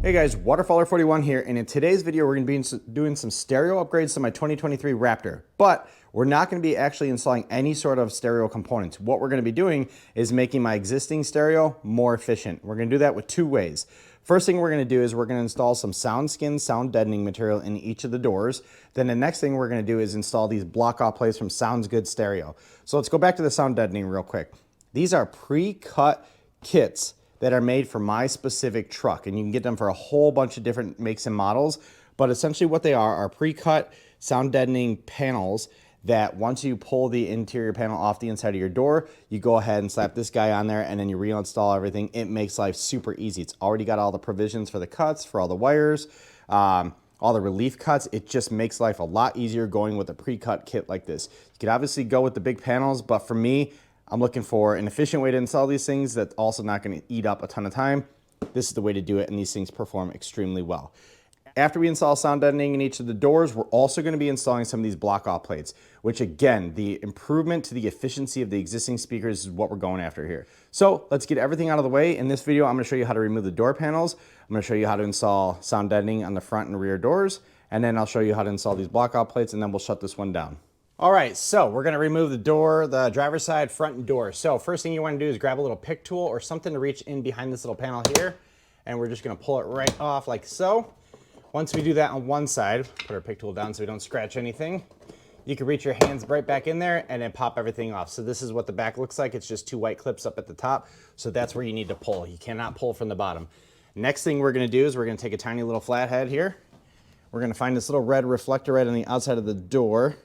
Hey guys, Waterfowler41 here, and in today's video we're going to be doing some stereo upgrades to my 2023 Raptor, but we're not going to be actually installing any sort of stereo components. What we're going to be doing is making my existing stereo more efficient. We're going to do that with two ways. First thing we're going to do is we're going to install some SoundSkins sound deadening material in each of the doors. Then the next thing we're going to do is install these block-off plates from Soundsgoodstereo. So let's go back to the sound deadening real quick. These are pre-cut kits that are made for my specific truck, and you can get them for a whole bunch of different makes and models, but essentially what they are pre-cut sound deadening panels that once you pull the interior panel off the inside of your door, you go ahead and slap this guy on there and then you reinstall everything. It makes life super easy. It's already got all the provisions for the cuts, for all the wires, all the relief cuts. It just makes life a lot easier going with a pre-cut kit like this. You could obviously go with the big panels, but for me, I'm looking for an efficient way to install these things that's also not going to eat up a ton of time. This is the way to do it, and these things perform extremely well. After we install sound deadening in each of the doors, we're also going to be installing some of these block-off plates, which again, the improvement to the efficiency of the existing speakers is what we're going after here. So let's get everything out of the way. In this video, I'm going to show you how to remove the door panels. I'm going to show you how to install sound deadening on the front and rear doors, and then I'll show you how to install these block-off plates, and then we'll shut this one down. All right, so we're gonna remove the door, the driver's side, front, and door. So first thing you wanna do is grab a little pick tool or something to reach in behind this little panel here, and we're just gonna pull it right off like so. Once we do that on one side, put our pick tool down so we don't scratch anything, you can reach your hands right back in there and then pop everything off. So this is what the back looks like. It's just two white clips up at the top. So that's where you need to pull. You cannot pull from the bottom. Next thing we're gonna do is we're gonna take a tiny little flathead here. We're gonna find this little red reflector right on the outside of the door,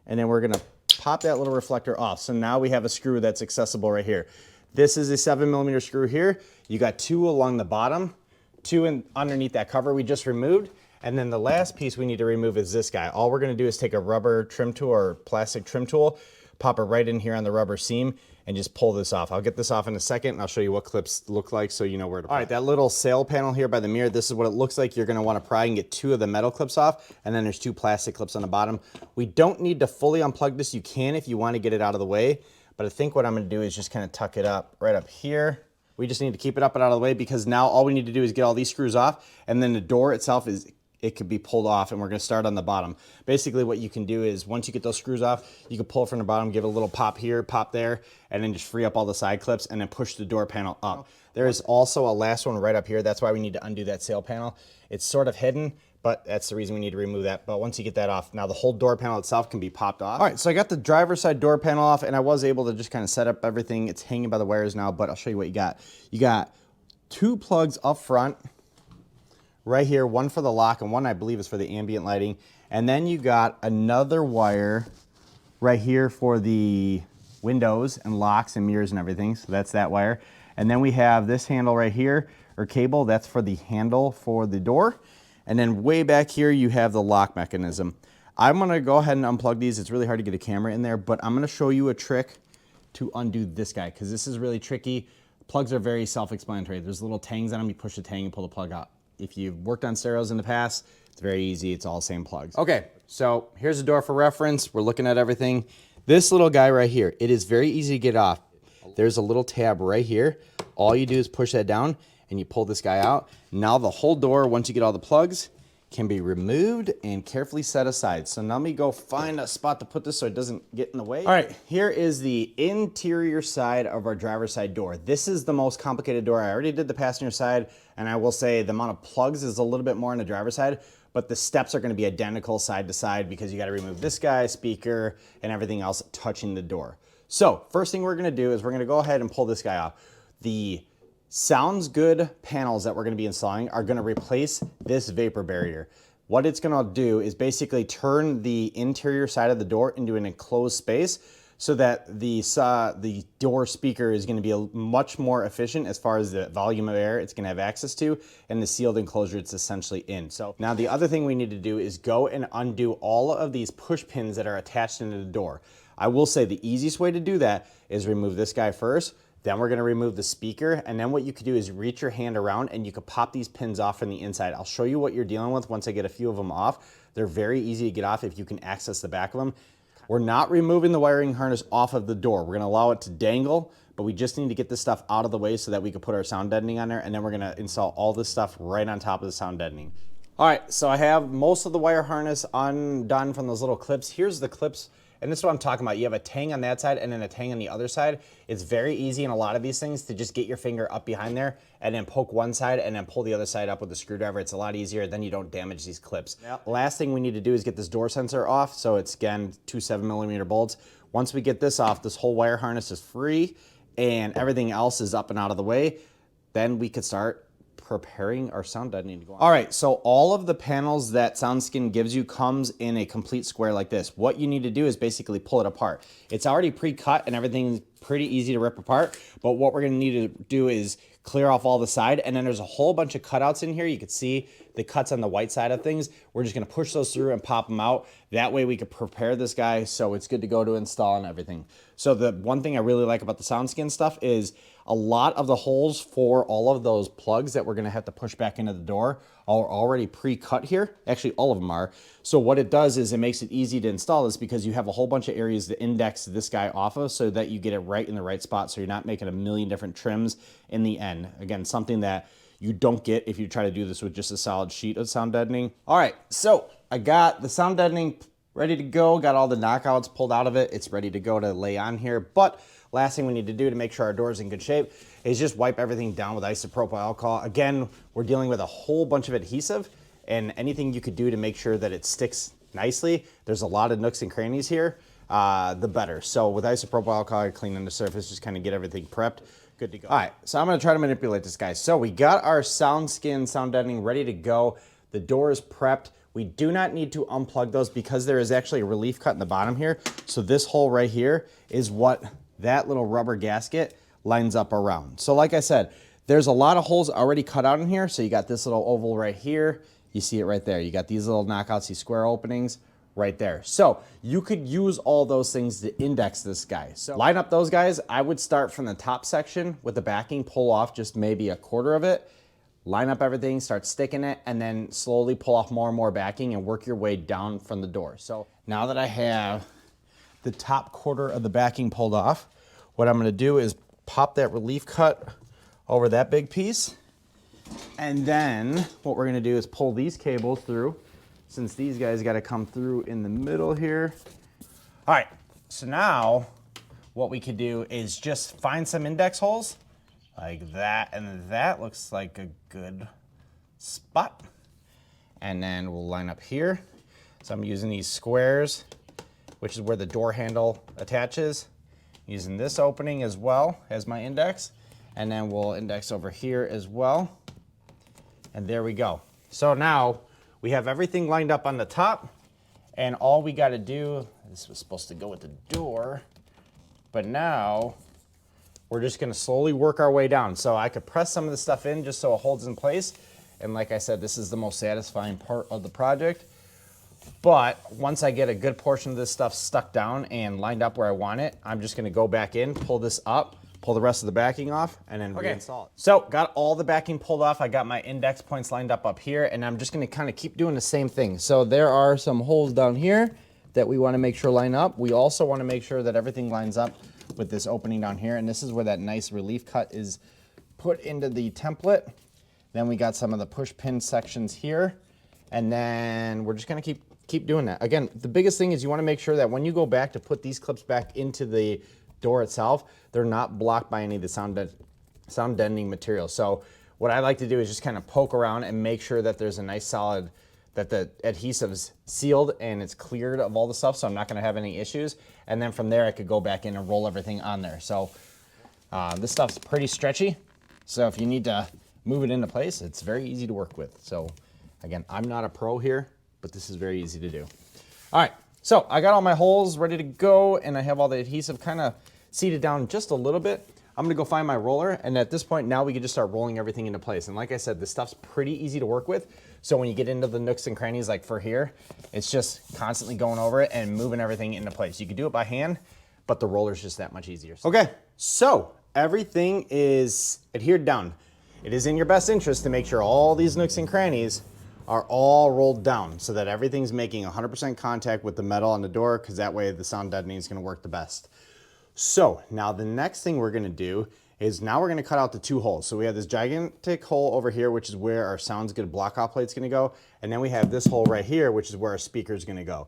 and then we're gonna pop that little reflector off. So now we have a screw that's accessible right here. This is a 7mm screw here. You got two along the bottom, two underneath that cover we just removed, and then the last piece we need to remove is this guy. All we're gonna do is take a rubber trim tool or plastic trim tool, pop it right in here on the rubber seam, and just pull this off. I'll get this off in a second, and I'll show you what clips look like so you know where to put it. All right, that little sail panel here by the mirror, this is what it looks like. You're gonna wanna pry and get two of the metal clips off, and then there's two plastic clips on the bottom. We don't need to fully unplug this. You can if you wanna get it out of the way, but I think what I'm gonna do is just kinda tuck it up right up here. We just need to keep it up and out of the way because now all we need to do is get all these screws off, and then the door itself it could be pulled off, and we're gonna start on the bottom. Basically what you can do is once you get those screws off, you can pull it from the bottom, give it a little pop here, pop there, and then just free up all the side clips and then push the door panel up. There is also a last one right up here. That's why we need to undo that sail panel. It's sort of hidden, but that's the reason we need to remove that. But once you get that off, now the whole door panel itself can be popped off. All right, so I got the driver's side door panel off, and I was able to just kind of set up everything. It's hanging by the wires now, but I'll show you what you got. You got two plugs up front, right here, one for the lock and one I believe is for the ambient lighting. And then you got another wire right here for the windows and locks and mirrors and everything. So that's that wire. And then we have this handle right here, or cable, that's for the handle for the door. And then way back here, you have the lock mechanism. I'm gonna go ahead and unplug these. It's really hard to get a camera in there, but I'm gonna show you a trick to undo this guy, because this is really tricky. Plugs are very self-explanatory. There's little tangs on them. You push the tang and pull the plug out. If you've worked on stereos in the past, it's very easy. It's all the same plugs. Okay, so here's the door for reference. We're looking at everything. This little guy right here, it is very easy to get off. There's a little tab right here. All you do is push that down and you pull this guy out. Now the whole door, once you get all the plugs, can be removed and carefully set aside. So now let me go find a spot to put this so it doesn't get in the way. All right, here is the interior side of our driver's side door. This is the most complicated door. I already did the passenger side, and I will say the amount of plugs is a little bit more on the driver's side, but the steps are gonna be identical side to side because you gotta remove this guy, speaker, and everything else touching the door. So first thing we're gonna do is we're gonna go ahead and pull this guy off. The Sounds Good panels that we're gonna be installing are gonna replace this vapor barrier. What it's gonna do is basically turn the interior side of the door into an enclosed space so that the door speaker is gonna be much more efficient as far as the volume of air it's gonna have access to, and the sealed enclosure it's essentially in. So now the other thing we need to do is go and undo all of these push pins that are attached into the door. I will say the easiest way to do that is remove this guy first. Then we're gonna remove the speaker, and then what you could do is reach your hand around and you could pop these pins off from the inside. I'll show you what you're dealing with once I get a few of them off. They're very easy to get off if you can access the back of them. We're not removing the wiring harness off of the door. We're gonna allow it to dangle, but we just need to get this stuff out of the way so that we can put our sound deadening on there, and then we're gonna install all this stuff right on top of the sound deadening. All right, so I have most of the wire harness undone from those little clips. Here's the clips. And this is what I'm talking about. You have a tang on that side and then a tang on the other side. It's very easy in a lot of these things to just get your finger up behind there and then poke one side and then pull the other side up with a screwdriver. It's a lot easier, then you don't damage these clips. Now, last thing we need to do is get this door sensor off. So it's, again, 2 7mm bolts. Once we get this off, this whole wire harness is free and everything else is up and out of the way. Then we could start preparing our sound deadening to go on. All right, so all of the panels that SoundSkin gives you comes in a complete square like this. What you need to do is basically pull it apart. It's already pre-cut and everything's pretty easy to rip apart, but what we're gonna need to do is clear off all the side, and then there's a whole bunch of cutouts in here. You can see the cuts on the white side of things. We're just gonna push those through and pop them out. That way we can prepare this guy so it's good to go to install and everything. So the one thing I really like about the SoundSkin stuff is a lot of the holes for all of those plugs that we're gonna have to push back into the door are already pre-cut here. Actually, all of them are. So what it does is it makes it easy to install this because you have a whole bunch of areas to index this guy off of so that you get it right in the right spot so you're not making a million different trims in the end. Again, something that you don't get if you try to do this with just a solid sheet of sound deadening. All right, so I got the sound deadening ready to go, got all the knockouts pulled out of it. It's ready to go to lay on here, but last thing we need to do to make sure our door is in good shape is just wipe everything down with isopropyl alcohol. Again, we're dealing with a whole bunch of adhesive, and anything you could do to make sure that it sticks nicely, there's a lot of nooks and crannies here, the better. So with isopropyl alcohol, I clean on the surface, just kind of get everything prepped, good to go. All right, so I'm gonna try to manipulate this guy. So we got our SoundSkin sound deadening ready to go. The door is prepped. We do not need to unplug those because there is actually a relief cut in the bottom here. So this hole right here is what that little rubber gasket lines up around. So like I said, there's a lot of holes already cut out in here. So you got this little oval right here. You see it right there. You got these little knockouts, these square openings right there. So you could use all those things to index this guy. So line up those guys. I would start from the top section with the backing, pull off just maybe a quarter of it, line up everything, start sticking it, and then slowly pull off more and more backing and work your way down from the door. So now that I have the top quarter of the backing pulled off, what I'm gonna do is pop that relief cut over that big piece. And then what we're gonna do is pull these cables through, since these guys gotta come through in the middle here. All right, so now what we could do is just find some index holes like that, and that looks like a good spot. And then we'll line up here. So I'm using these squares, which is where the door handle attaches. Using this opening as well as my index, and then we'll index over here as well. And there we go. So now we have everything lined up on the top, and all we gotta do, this was supposed to go with the door, but now we're just gonna slowly work our way down. So I could press some of the stuff in just so it holds in place. And like I said, this is the most satisfying part of the project. But once I get a good portion of this stuff stuck down and lined up where I want it, I'm just gonna go back in, pull this up, pull the rest of the backing off, and then reinstall it. So got all the backing pulled off. I got my index points lined up here, and I'm just gonna kind of keep doing the same thing. So there are some holes down here that we wanna make sure line up. We also wanna make sure that everything lines up with this opening down here, and this is where that nice relief cut is put into the template. Then we got some of the push pin sections here, and then we're just gonna keep doing that. Again, the biggest thing is you wanna make sure that when you go back to put these clips back into the door itself, they're not blocked by any of the sound deadening material. So what I like to do is just kind of poke around and make sure that there's a nice solid, that the adhesive's sealed and it's cleared of all the stuff, so I'm not gonna have any issues. And then from there, I could go back in and roll everything on there. So this stuff's pretty stretchy, so if you need to move it into place, it's very easy to work with. So again, I'm not a pro here, but this is very easy to do. All right, so I got all my holes ready to go, and I have all the adhesive kind of seated down just a little bit. I'm gonna go find my roller, and at this point now we can just start rolling everything into place. And like I said, this stuff's pretty easy to work with. So when you get into the nooks and crannies like for here, it's just constantly going over it and moving everything into place. You could do it by hand, but the roller's just that much easier. Okay, so everything is adhered down. It is in your best interest to make sure all these nooks and crannies are all rolled down so that everything's making 100% contact with the metal on the door, because that way the sound deadening is going to work the best. So now the next thing we're going to do is now we're going to cut out the 2 holes. So we have this gigantic hole over here, which is where our Sounds Good block off plate's going to go. And then we have this hole right here, which is where our speaker is going to go.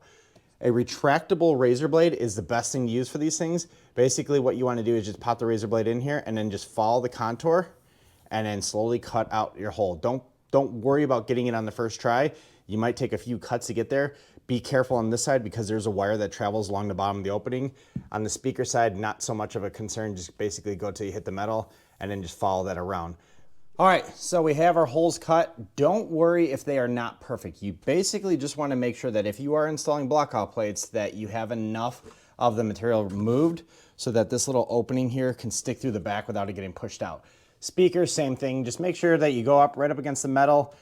A retractable razor blade is the best thing to use for these things. Basically what you want to do is just pop the razor blade in here and then just follow the contour and then slowly cut out your hole. Don't worry about getting it on the first try. You might take a few cuts to get there. Be careful on this side because there's a wire that travels along the bottom of the opening. On the speaker side, not so much of a concern. Just basically go till you hit the metal and then just follow that around. All right, so we have our holes cut. Don't worry if they are not perfect. You basically just want to make sure that if you are installing block-out plates that you have enough of the material removed so that this little opening here can stick through the back without it getting pushed out. Speakers, same thing. Just make sure that you go up right up against the metal.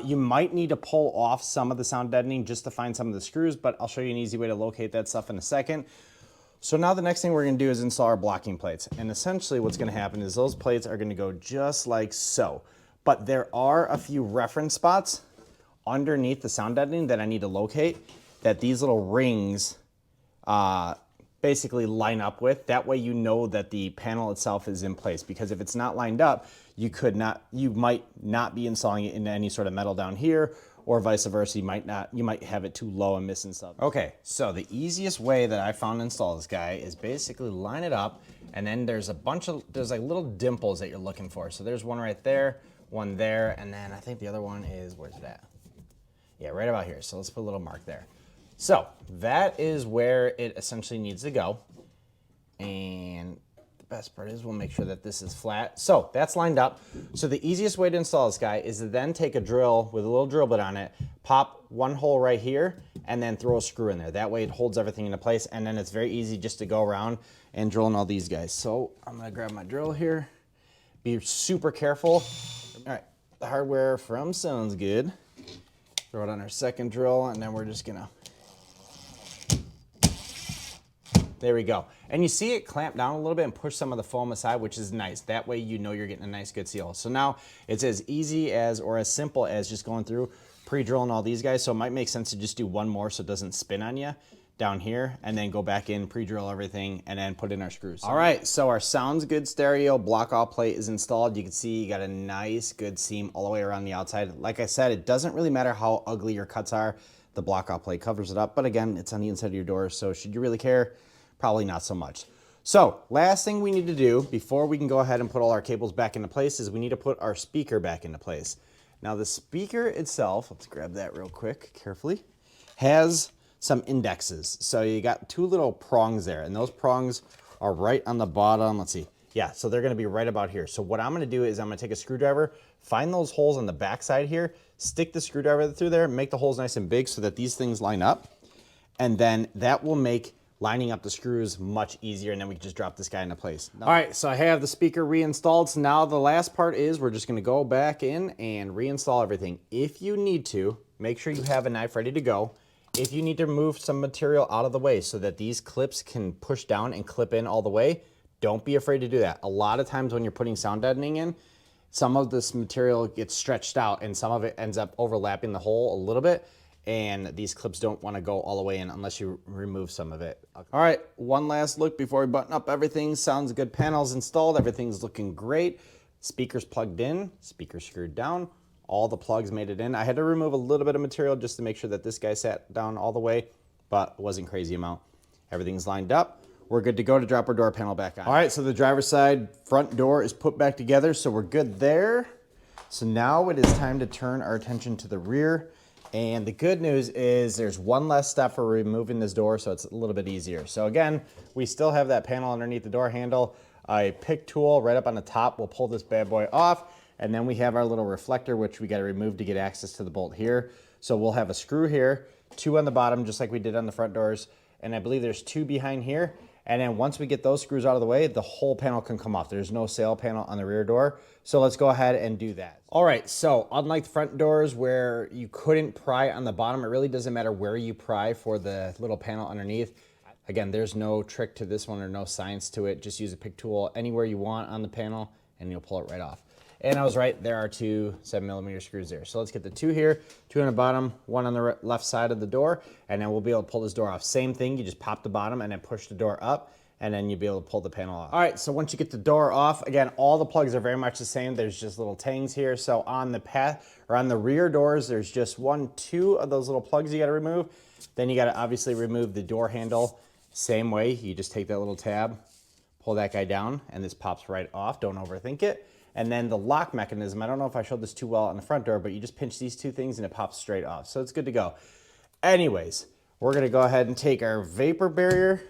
You might need to pull off some of the sound deadening just to find some of the screws, but I'll show you an easy way to locate that stuff in a second. So now the next thing we're going to do is install our blocking plates. And essentially what's going to happen is those plates are going to go just like so. But there are a few reference spots underneath the sound deadening that I need to locate that these little rings basically line up with. That way you know that the panel itself is in place, because if it's not lined up, you might not be installing it into any sort of metal down here, or vice versa. You might have it too low and missing stuff. Okay, so the easiest way that I found to install this guy is basically line it up, and then there's like little dimples that you're looking for. So there's one right there, one there, and then I think the other one is, where's it at? Yeah, right about here. So let's put a little mark there. So that is where it essentially needs to go. And the best part is we'll make sure that this is flat. So that's lined up. So the easiest way to install this guy is to then take a drill with a little drill bit on it, pop one hole right here, and then throw a screw in there. That way it holds everything into place, and then it's very easy just to go around and drill in all these guys. So I'm gonna grab my drill here. Be super careful. All right, the hardware from Sounds Good. Throw it on our second drill, and then we're just gonna, there we go. And you see it clamp down a little bit and push some of the foam aside, which is nice. That way you know you're getting a nice good seal. So now it's as easy as, or as simple as just going through, pre-drilling all these guys. So it might make sense to just do one more so it doesn't spin on you down here, and then go back in, pre-drill everything, and then put in our screws. All right, so our Sounds Good stereo block-off plate is installed. You can see you got a nice good seam all the way around the outside. Like I said, it doesn't really matter how ugly your cuts are. The block-off plate covers it up, but again, it's on the inside of your door, so should you really care? Probably not so much. So last thing we need to do before we can go ahead and put all our cables back into place is we need to put our speaker back into place. Now the speaker itself, let's grab that real quick carefully, has some indexes. So you got 2 little prongs there, and those prongs are right on the bottom. Let's see. Yeah, so they're gonna be right about here. So what I'm gonna do is I'm gonna take a screwdriver, find those holes on the back side here, stick the screwdriver through there, make the holes nice and big so that these things line up. And then that will make lining up the screws much easier, and then we can just drop this guy into place. All right, so I have the speaker reinstalled. So now the last part is we're just gonna go back in and reinstall everything. If you need to, make sure you have a knife ready to go. If you need to move some material out of the way so that these clips can push down and clip in all the way, don't be afraid to do that. A lot of times when you're putting sound deadening in, some of this material gets stretched out and some of it ends up overlapping the hole a little bit, and these clips don't want to go all the way in unless you remove some of it. All right, one last look before we button up everything. Sounds Good panels installed, everything's looking great. Speakers plugged in, speakers screwed down, all the plugs made it in. I had to remove a little bit of material just to make sure that this guy sat down all the way, but it wasn't crazy amount. Everything's lined up. We're good to go to drop our door panel back on. All right, so the driver's side front door is put back together, so we're good there. So now it is time to turn our attention to the rear. And the good news is there's one less step for removing this door, so it's a little bit easier. So again, we still have that panel underneath the door handle. A pick tool right up on the top will pull this bad boy off. And then we have our little reflector, which we got to remove to get access to the bolt here. So we'll have a screw here, 2 on the bottom, just like we did on the front doors. And I believe there's 2 behind here. And then once we get those screws out of the way, the whole panel can come off. There's no sail panel on the rear door. So let's go ahead and do that. All right, so unlike the front doors where you couldn't pry on the bottom, it really doesn't matter where you pry for the little panel underneath. Again, there's no trick to this one or no science to it. Just use a pick tool anywhere you want on the panel and you'll pull it right off. And I was right, there are two 7mm screws there. So let's get the two here, two on the bottom, one on the left side of the door, and then we'll be able to pull this door off. Same thing, you just pop the bottom and then push the door up, and then you'll be able to pull the panel off. All right, so once you get the door off, again, all the plugs are very much the same. There's just little tangs here. So on the on the rear doors, there's just two of those little plugs you gotta remove. Then you gotta obviously remove the door handle. Same way, you just take that little tab, pull that guy down, and this pops right off. Don't overthink it. And then the lock mechanism, I don't know if I showed this too well on the front door, but you just pinch these two things and it pops straight off. So it's good to go. Anyways, we're gonna go ahead and take our vapor barrier,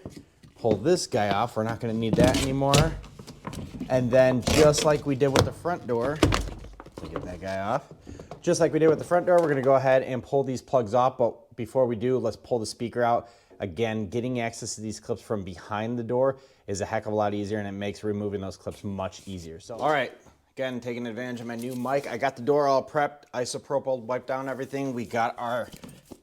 pull this guy off. We're not gonna need that anymore. And then just like we did with the front door, get that guy off. Just like we did with the front door, we're gonna go ahead and pull these plugs off. But before we do, let's pull the speaker out. Again, getting access to these clips from behind the door is a heck of a lot easier, and it makes removing those clips much easier. So, all right. Again, taking advantage of my new mic. I got the door all prepped, isopropyl, wiped down everything. We got our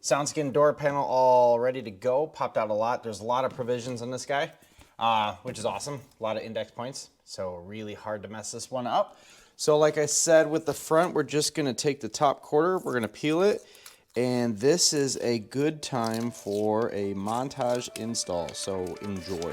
SoundSkin door panel all ready to go. Popped out a lot. There's a lot of provisions on this guy, which is awesome. A lot of index points, so really hard to mess this one up. So like I said, with the front, we're just gonna take the top quarter, we're gonna peel it, and this is a good time for a montage install, so enjoy.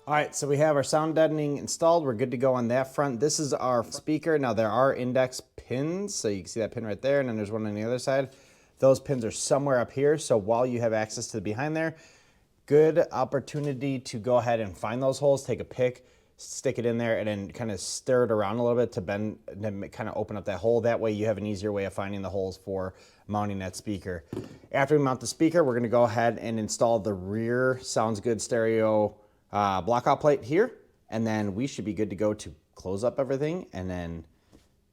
All right, so we have our sound deadening installed. We're good to go on that front. This is our speaker. Now there are index pins, so you can see that pin right there, and then there's one on the other side. Those pins are somewhere up here, so while you have access to the behind there, good opportunity to go ahead and find those holes, take a pick, stick it in there, and then kind of stir it around a little bit to bend, and then kind of open up that hole. That way you have an easier way of finding the holes for mounting that speaker. After we mount the speaker, we're gonna go ahead and install the rear Soundsgoodstereo blockout plate here, and then we should be good to go to close up everything and then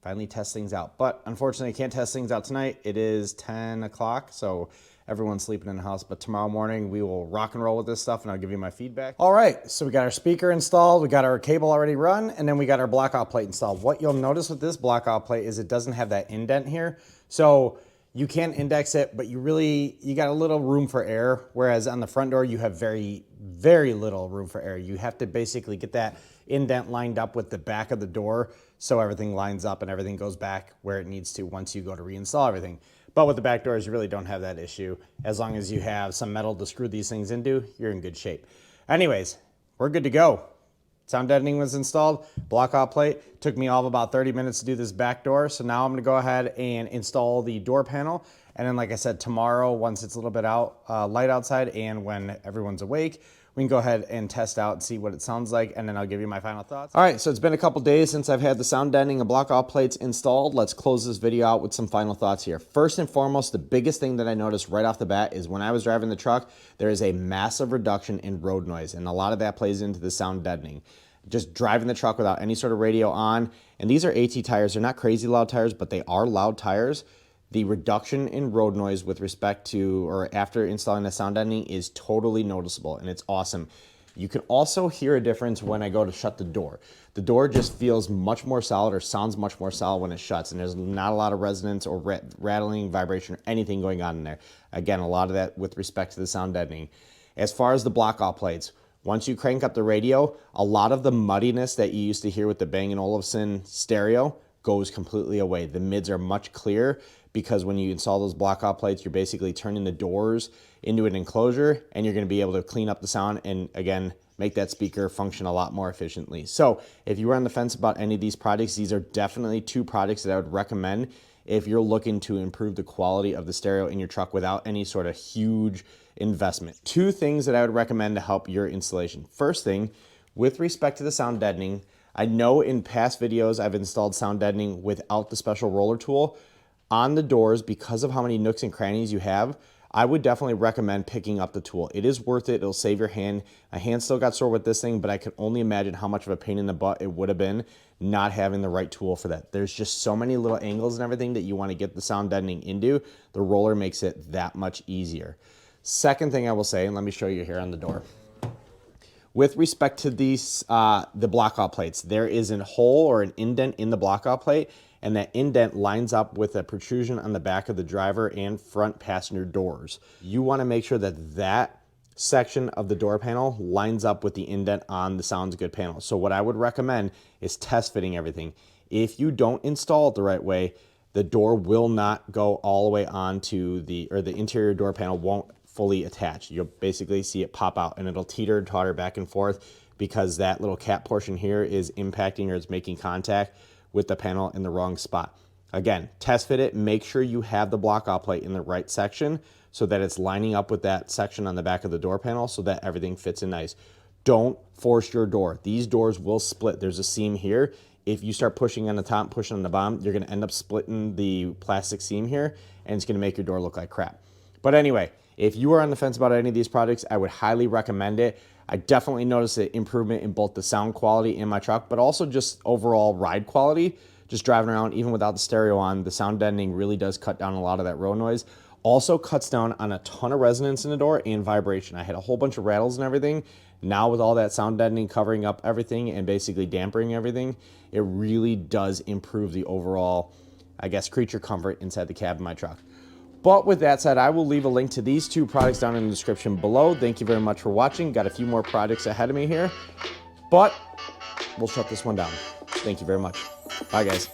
finally test things out. But unfortunately, I can't test things out tonight. It is 10 o'clock, so everyone's sleeping in the house, but tomorrow morning we will rock and roll with this stuff and I'll give you my feedback. All right, so we got our speaker installed, we got our cable already run, and then we got our blockout plate installed. What you'll notice with this blockout plate is it doesn't have that indent here. So you can index it, but you got a little room for error, whereas on the front door, you have very, very little room for error. You have to basically get that indent lined up with the back of the door so everything lines up and everything goes back where it needs to once you go to reinstall everything. But with the back doors, you really don't have that issue. As long as you have some metal to screw these things into, you're in good shape. Anyways, we're good to go. Sound deadening was installed, blockout plate. Took me all of about 30 minutes to do this back door. So now I'm gonna go ahead and install the door panel. And then like I said, tomorrow, once it's a little bit light outside and when everyone's awake, we can go ahead and test out and see what it sounds like, and then I'll give you my final thoughts. All right, so it's been a couple days since I've had the sound deadening and blockout plates installed. Let's close this video out with some final thoughts here. First and foremost, the biggest thing that I noticed right off the bat is when I was driving the truck, there is a massive reduction in road noise, and a lot of that plays into the sound deadening. Just driving the truck without any sort of radio on, and these are AT tires. They're not crazy loud tires, but they are loud tires. The reduction in road noise with respect to or after installing the sound deadening is totally noticeable, and it's awesome. You can also hear a difference when I go to shut the door. The door just feels much more solid or sounds much more solid when it shuts, and there's not a lot of resonance or rattling, vibration, or anything going on in there. Again, a lot of that with respect to the sound deadening. As far as the blockout plates, once you crank up the radio, a lot of the muddiness that you used to hear with the Bang & Olufsen stereo goes completely away. The mids are much clearer. because when you install those block-off plates, you're basically turning the doors into an enclosure, and you're going to be able to clean up the sound and, again, make that speaker function a lot more efficiently. So if you were on the fence about any of these products, these are definitely two products that I would recommend if you're looking to improve the quality of the stereo in your truck without any sort of huge investment. Two things that I would recommend to help your installation. First thing, with respect to the sound deadening, I know in past videos I've installed sound deadening without the special roller tool. On the doors, because of how many nooks and crannies you have, I would definitely recommend picking up the tool. It is worth it. It'll save your hand. My hand still got sore with this thing, but I can only imagine how much of a pain in the butt it would have been not having the right tool for that. There's just so many little angles and everything that you want to get the sound deadening into. The roller makes it that much easier. Second thing I will say, and let me show you here on the door. With respect to these, the block-off plates, there is a hole or an indent in the block-off plate, and that indent lines up with a protrusion on the back of the driver and front passenger doors. You want to make sure that that section of the door panel lines up with the indent on the Sounds Good panel. So what I would recommend is test fitting everything. If you don't install it the right way, the door will not go all the way onto the interior door panel won't fully attach. You'll basically see it pop out, and it'll teeter and totter back and forth because that little cap portion here is impacting or it's making contact with the panel in the wrong spot. Again, test fit it, make sure you have the block-off plate in the right section so that it's lining up with that section on the back of the door panel so that everything fits in nice. Don't force your door. These doors will split. There's a seam here. If you start pushing on the top, pushing on the bottom, you're gonna end up splitting the plastic seam here, and it's gonna make your door look like crap. But anyway, if you are on the fence about any of these products, I would highly recommend it. I definitely noticed an improvement in both the sound quality in my truck, but also just overall ride quality. Just driving around, even without the stereo on, the sound deadening really does cut down a lot of that road noise. Also cuts down on a ton of resonance in the door and vibration. I had a whole bunch of rattles and everything. Now with all that sound deadening covering up everything and basically dampening everything, it really does improve the overall, I guess, creature comfort inside the cab of my truck. But with that said, I will leave a link to these two products down in the description below. Thank you very much for watching. Got a few more products ahead of me here, but we'll shut this one down. Thank you very much. Bye, guys.